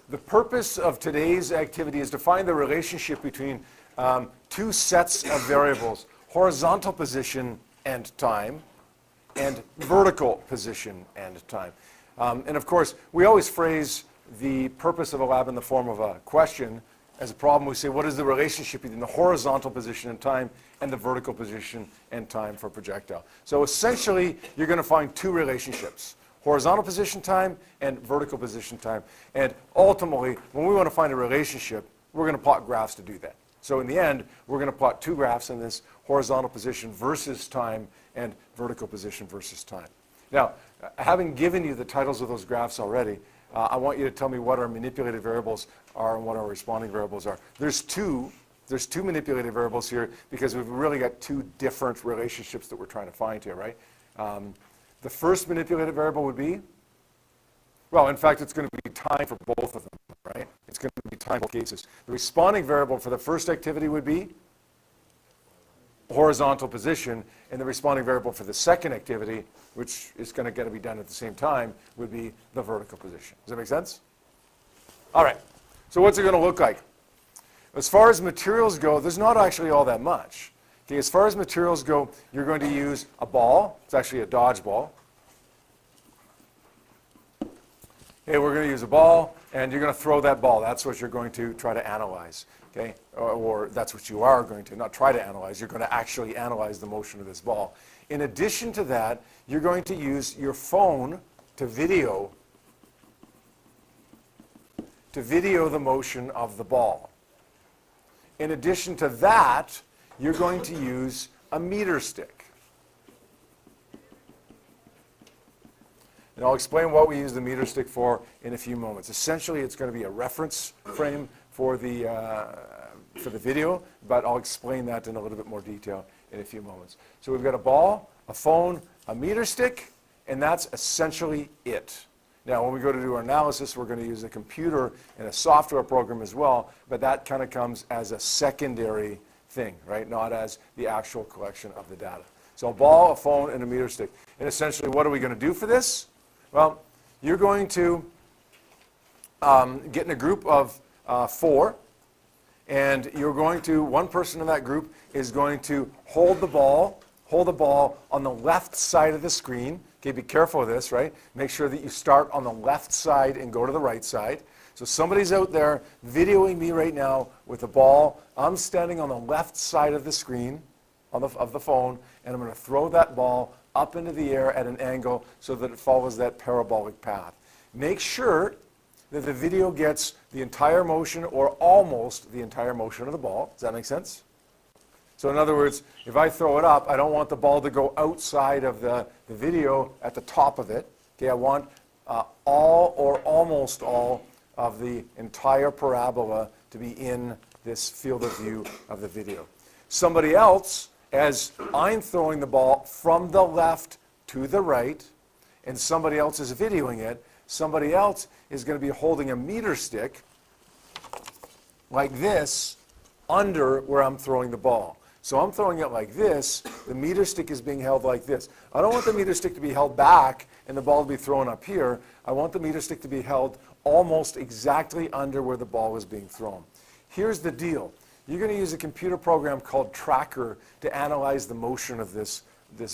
the purpose of today's activity is to find the relationship between two sets of variables, horizontal position and time, and vertical position and time. And of course, we always phrase the purpose of a lab in the form of a question. As a problem, we say, what is the relationship between the horizontal position and time and the vertical position and time for a projectile? So essentially, you're going to find two relationships, horizontal position time and vertical position time. And ultimately, when we want to find a relationship, we're going to plot graphs to do that. So in the end, we're going to plot two graphs in this horizontal position versus time and vertical position versus time. Now, having given you the titles of those graphs already, I want you to tell me what our manipulated variables are and what our responding variables are. There's two manipulated variables here because we've really got two different relationships that we're trying to find here, right? The first manipulated variable would be, well, in fact, it's going to be time for both of them, right? It's going to be time in both cases. The responding variable for the first activity would be horizontal position, and the responding variable for the second activity, which is going to be done at the same time, would be the vertical position. Does that make sense? All right. So what's it going to look like? As far as materials go, there's not actually all that much. Okay, as far as materials go, you're going to use a ball. It's actually a dodgeball. Okay, we're going to use a ball, and you're going to throw that ball. That's what you're going to try to analyze. Okay? Or that's what you are going to, not try to analyze. You're going to actually analyze the motion of this ball. In addition to that, you're going to use your phone to video the motion of the ball. In addition to that, you're going to use a meter stick. And I'll explain what we use the meter stick for in a few moments. Essentially, it's going to be a reference frame for the video, but I'll explain that in a little bit more detail in a few moments. So we've got a ball, a phone, a meter stick, and that's essentially it. Now, when we go to do our analysis, we're going to use a computer and a software program as well, but that kind of comes as a secondary thing, right? Not as the actual collection of the data. So a ball, a phone, and a meter stick. And essentially, what are we going to do for this? Well, you're going to get in a group of 4, and you're going to, one person in that group is going to hold the ball on the left side of the screen. Okay, be careful of this, right? Make sure that you start on the left side and go to the right side. So somebody's out there videoing me right now with a ball. I'm standing on the left side of the screen of the phone, and I'm going to throw that ball up into the air at an angle so that it follows that parabolic path. Make sure that the video gets the entire motion or almost the entire motion of the ball. Does that make sense? So in other words, if I throw it up, I don't want the ball to go outside of the video at the top of it. Okay, I want all or almost all of the entire parabola to be in this field of view of the video. Somebody else, as I'm throwing the ball from the left to the right, and somebody else is videoing it, somebody else is going to be holding a meter stick like this under where I'm throwing the ball. So I'm throwing it like this. The meter stick is being held like this. I don't want the meter stick to be held back and the ball to be thrown up here. I want the meter stick to be held almost exactly under where the ball is being thrown. Here's the deal. You're going to use a computer program called Tracker to analyze the motion of this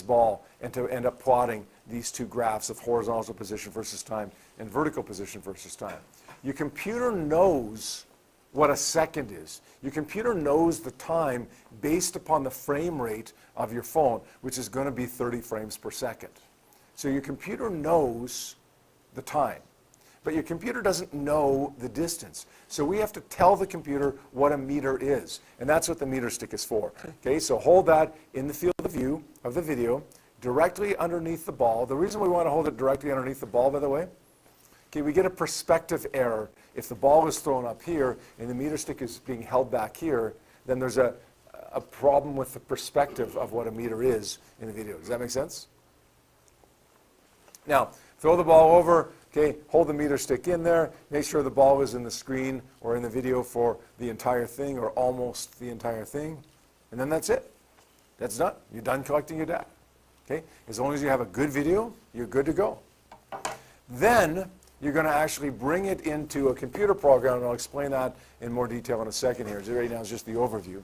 ball and to end up plotting these two graphs of horizontal position versus time and vertical position versus time. Your computer knows what a second is. Your computer knows the time based upon the frame rate of your phone, which is going to be 30 frames per second. So your computer knows the time, but your computer doesn't know the distance. So we have to tell the computer what a meter is, and that's what the meter stick is for. Okay, so hold that in the field of view of the video, directly underneath the ball. The reason we want to hold it directly underneath the ball, by the way, okay, we get a perspective error. If the ball is thrown up here and the meter stick is being held back here, then there's a problem with the perspective of what a meter is in the video. Does that make sense? Now, throw the ball over, okay, hold the meter stick in there, make sure the ball is in the screen or in the video for the entire thing or almost the entire thing, and then that's it. That's done. You're done collecting your data. Okay? As long as you have a good video, you're good to go. Then you're going to actually bring it into a computer program, and I'll explain that in more detail in a second here. Right now it's just the overview.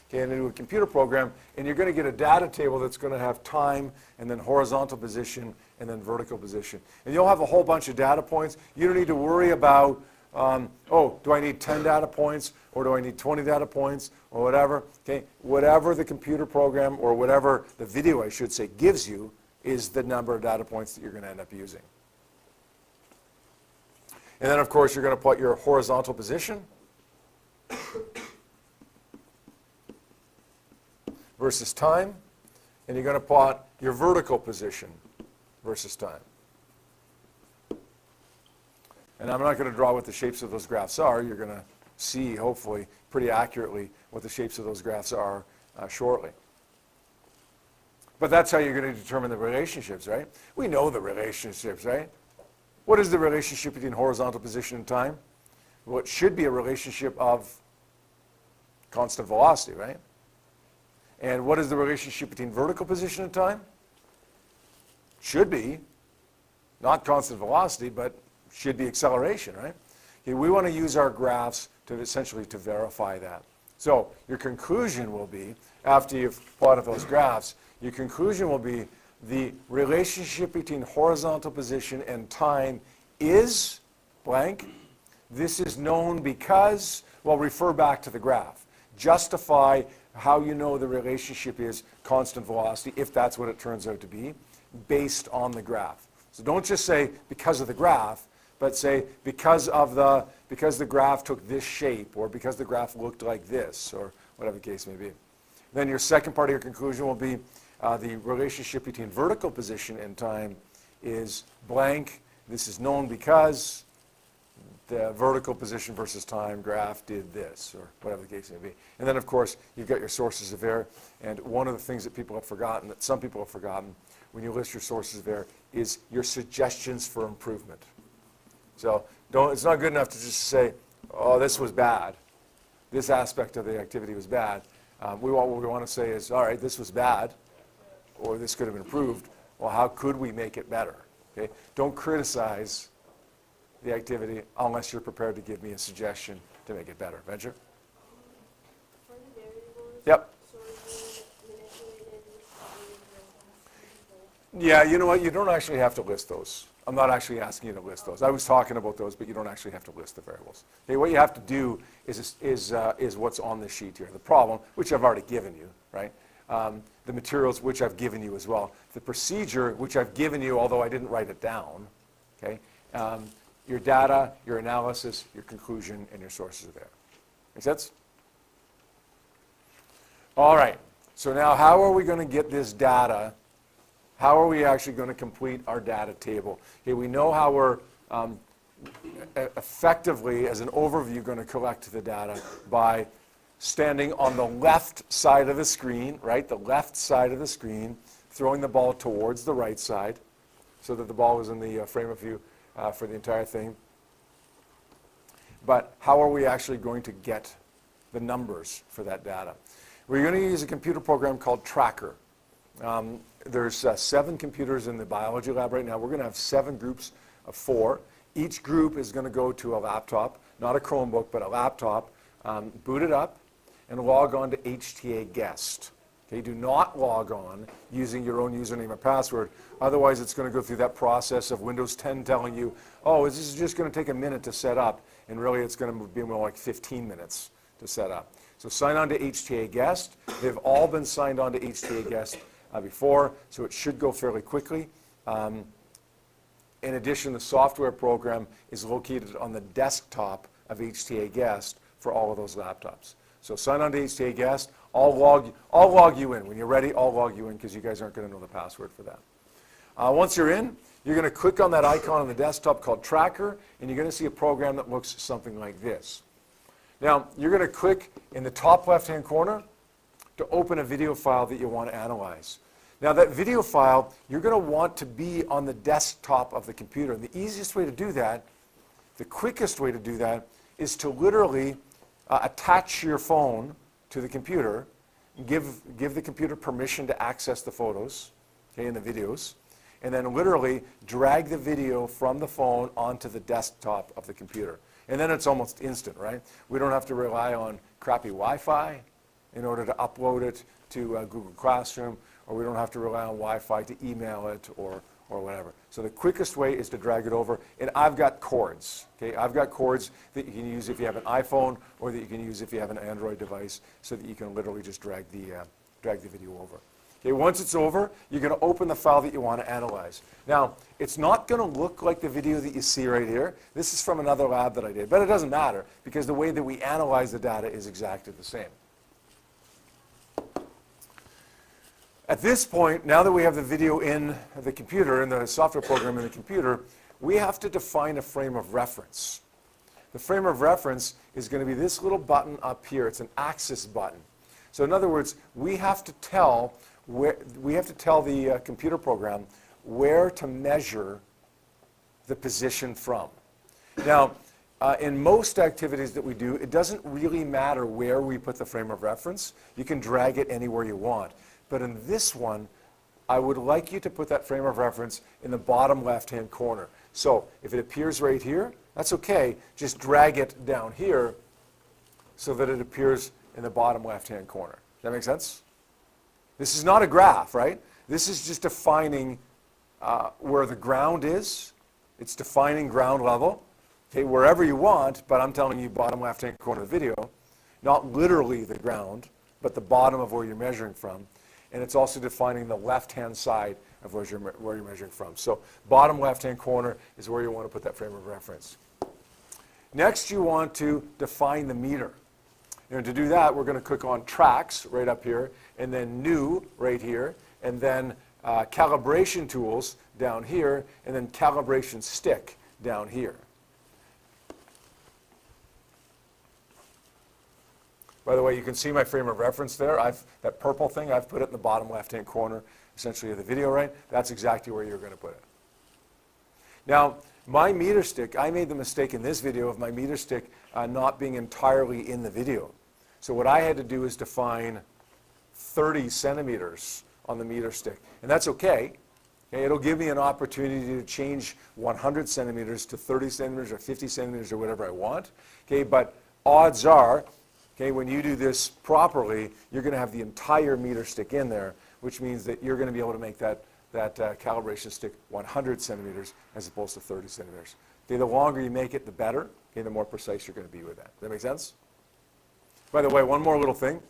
Okay, and into a computer program, and you're going to get a data table that's going to have time, and then horizontal position, and then vertical position. And you'll have a whole bunch of data points. You don't need to worry about, oh, do I need 10 data points, or do I need 20 data points, or whatever. Okay, whatever the computer program, or whatever the video, I should say, gives you, is the number of data points that you're going to end up using. And then, of course, you're going to put your horizontal position versus time, and you're going to plot your vertical position versus time. And I'm not going to draw what the shapes of those graphs are. You're going to see, hopefully, pretty accurately what the shapes of those graphs are shortly. But that's how you're going to determine the relationships, right? We know the relationships, right? What is the relationship between horizontal position and time? Well, it should be a relationship of constant velocity, right? And what is the relationship between vertical position and time? Should be, not constant velocity, but should be acceleration, right? Okay, we want to use our graphs to essentially to verify that. So your conclusion will be, after you've plotted those graphs, your conclusion will be the relationship between horizontal position and time is blank. This is known because, well, refer back to the graph. Justify how you know the relationship is constant velocity, if that's what it turns out to be, based on the graph. So don't just say because of the graph, but say because the graph took this shape, or because the graph looked like this, or whatever the case may be. Then your second part of your conclusion will be the relationship between vertical position and time is blank. This is known because the vertical position versus time graph did this, or whatever the case may be. And then, of course, you've got your sources of error. And one of the things that people have forgotten, that some people have forgotten, when you list your sources of error, is your suggestions for improvement. So it's not good enough to just say, oh, this was bad. This aspect of the activity was bad. What we want to say is, all right, this was bad, or this could have been improved. Well, how could we make it better? Okay? Don't criticize the activity unless you're prepared to give me a suggestion to make it better. Venture? For the variables, yep. so you manipulated Yeah, you know what? You don't actually have to list those. I'm not actually asking you to list those. I was talking about those, but you don't actually have to list the variables. Okay, what you have to do is what's on the sheet here. The problem, which I've already given you, right? The materials, which I've given you as well. The procedure, which I've given you, although I didn't write it down. Okay? Your data, your analysis, your conclusion, and your sources are there. Make sense? All right. So now how are we going to get this data? How are we actually going to complete our data table? Okay, we know how we're effectively, as an overview, going to collect the data by standing on the left side of the screen, right? The left side of the screen, throwing the ball towards the right side so that the ball is in the frame of view for the entire thing. But how are we actually going to get the numbers for that data? We're going to use a computer program called Tracker. There's 7 computers in the biology lab right now. We're going to have 7 groups of 4. Each group is going to go to a laptop, not a Chromebook, but a laptop, boot it up, and log on to HTA Guest. Okay, do not log on using your own username or password. Otherwise, it's going to go through that process of Windows 10 telling you, oh, this is just going to take a minute to set up. And really, it's going to be more like 15 minutes to set up. So sign on to HTA Guest. They've all been signed on to HTA Guest before, so it should go fairly quickly. In addition, the software program is located on the desktop of HTA Guest for all of those laptops. So sign on to HTA Guest. I'll log you in. When you're ready, I'll log you in because you guys aren't going to know the password for that. Once you're in, you're going to click on that icon on the desktop called Tracker, and you're going to see a program that looks something like this. Now, you're going to click in the top left-hand corner to open a video file that you want to analyze. Now, that video file, you're going to want to be on the desktop of the computer. And the easiest way to do that, the quickest way to do that, is to literally attach your phone to the computer, give the computer permission to access the photos, okay, and the videos, and then literally drag the video from the phone onto the desktop of the computer. And then it's almost instant, right? We don't have to rely on crappy Wi-Fi in order to upload it to Google Classroom, or we don't have to rely on Wi-Fi to email it or whatever. So the quickest way is to drag it over, and I've got cords. Okay, I've got cords that you can use if you have an iPhone or that you can use if you have an Android device, so that you can literally just drag the video over. Okay, once it's over, you're going to open the file that you want to analyze. Now, it's not going to look like the video that you see right here. This is from another lab that I did, but it doesn't matter because the way that we analyze the data is exactly the same. At this point, now that we have the video in the computer, in the software program in the computer, we have to define a frame of reference. The frame of reference is going to be this little button up here. It's an axis button. So in other words, we have to tell the computer program where to measure the position from. Now, in most activities that we do, it doesn't really matter where we put the frame of reference. You can drag it anywhere you want. But in this one, I would like you to put that frame of reference in the bottom left-hand corner. So if it appears right here, that's okay. Just drag it down here so that it appears in the bottom left-hand corner. Does that make sense? This is not a graph, right? This is just defining where the ground is. It's defining ground level, okay, wherever you want, but I'm telling you bottom left-hand corner of the video, not literally the ground, but the bottom of where you're measuring from. And it's also defining the left-hand side of where you're measuring from. So bottom left-hand corner is where you want to put that frame of reference. Next, you want to define the meter. And to do that, we're going to click on Tracks right up here, and then New right here, and then Calibration Tools down here, and then Calibration Stick down here. By the way, you can see my frame of reference there. That purple thing, I've put it in the bottom left-hand corner, essentially, of the video, right? That's exactly where you're going to put it. Now, my meter stick, I made the mistake in this video of my meter stick not being entirely in the video. So what I had to do is define 30 centimeters on the meter stick. And that's okay. Okay, it'll give me an opportunity to change 100 centimeters to 30 centimeters or 50 centimeters or whatever I want. Okay, but odds are, okay, when you do this properly, you're going to have the entire meter stick in there, which means that you're going to be able to make that calibration stick 100 centimeters as opposed to 30 centimeters. Okay, the longer you make it, the better. Okay, the more precise you're going to be with that. Does that make sense? By the way, one more little thing.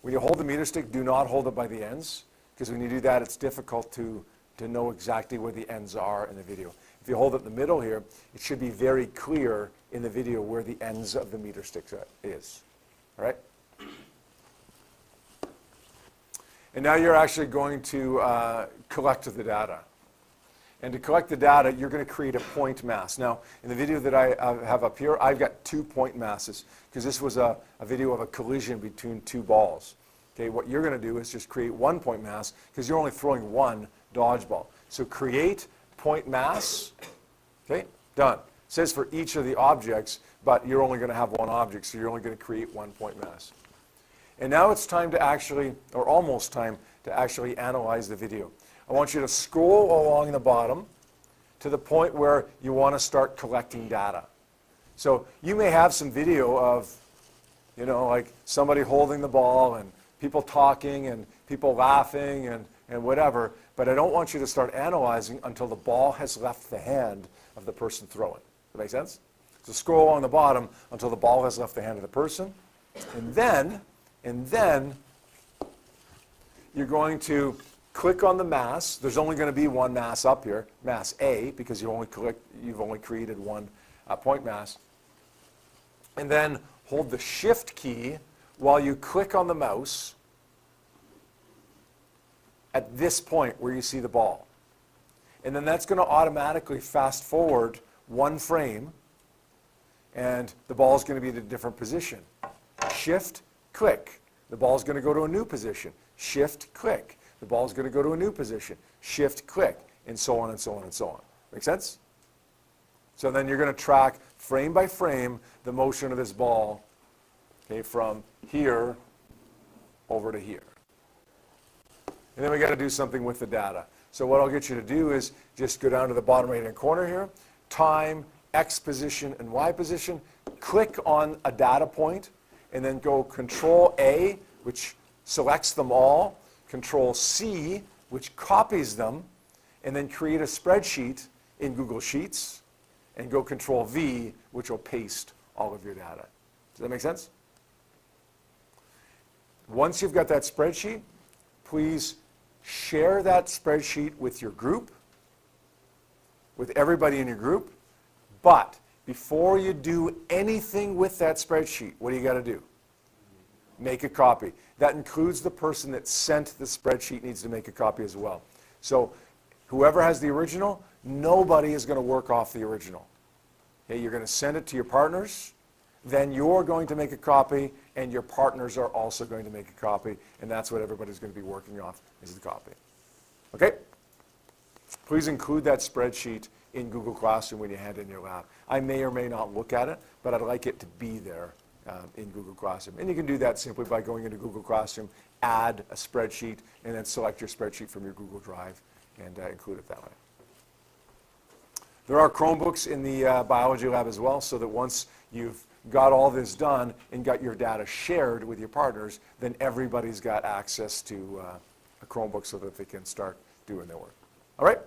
When you hold the meter stick, do not hold it by the ends, because when you do that, it's difficult to know exactly where the ends are in the video. If you hold it in the middle here, it should be very clear in the video where the ends of the meter stick is. All right? And now you're actually going to collect the data. And to collect the data, you're going to create a point mass. Now, in the video that I have up here, I've got 2 point masses, because this was a video of a collision between 2 balls. Okay, what you're going to do is just create 1 point mass, because you're only throwing 1 dodgeball. So create point mass. Okay, done. It says for each of the objects, but you're only going to have 1 object, so you're only going to create 1 point mass. And now it's time to actually, or almost time, to actually analyze the video. I want you to scroll along the bottom to the point where you want to start collecting data. So you may have some video of, you know, like somebody holding the ball and people talking and people laughing and whatever, but I don't want you to start analyzing until the ball has left the hand of the person throwing. Does that make sense? So scroll along the bottom until the ball has left the hand of the person, and then you're going to click on the mass. There's only going to be 1 mass up here, mass A, because you've only created 1 point mass. And then hold the Shift key while you click on the mouse at this point where you see the ball. And then that's going to automatically fast forward 1 frame, and the ball is going to be at a different position. Shift, click. The ball is going to go to a new position. Shift, click. The ball is going to go to a new position. Shift, click, and so on and so on and so on. Make sense? So then you're going to track frame by frame the motion of this ball, okay, from here over to here. And then we got to do something with the data. So what I'll get you to do is just go down to the bottom right-hand corner here, time, X position, and Y position, click on a data point, and then go Control A, which selects them all, Control C, which copies them, and then create a spreadsheet in Google Sheets, and go Control V, which will paste all of your data. Does that make sense? Once you've got that spreadsheet, please share that spreadsheet with your group, with everybody in your group. But before you do anything with that spreadsheet, what do you got to do? Make a copy. That includes the person that sent the spreadsheet needs to make a copy as well. So whoever has the original, nobody is going to work off the original. Okay, you're going to send it to your partners, then you're going to make a copy, and your partners are also going to make a copy, and that's what everybody's going to be working off, is the copy. Okay? Please include that spreadsheet in Google Classroom when you hand in your lab. I may or may not look at it, but I'd like it to be there in Google Classroom. And you can do that simply by going into Google Classroom, add a spreadsheet, and then select your spreadsheet from your Google Drive and include it that way. There are Chromebooks in the biology lab as well, so that once you've got all this done and got your data shared with your partners, then everybody's got access to a Chromebook so that they can start doing their work. All right?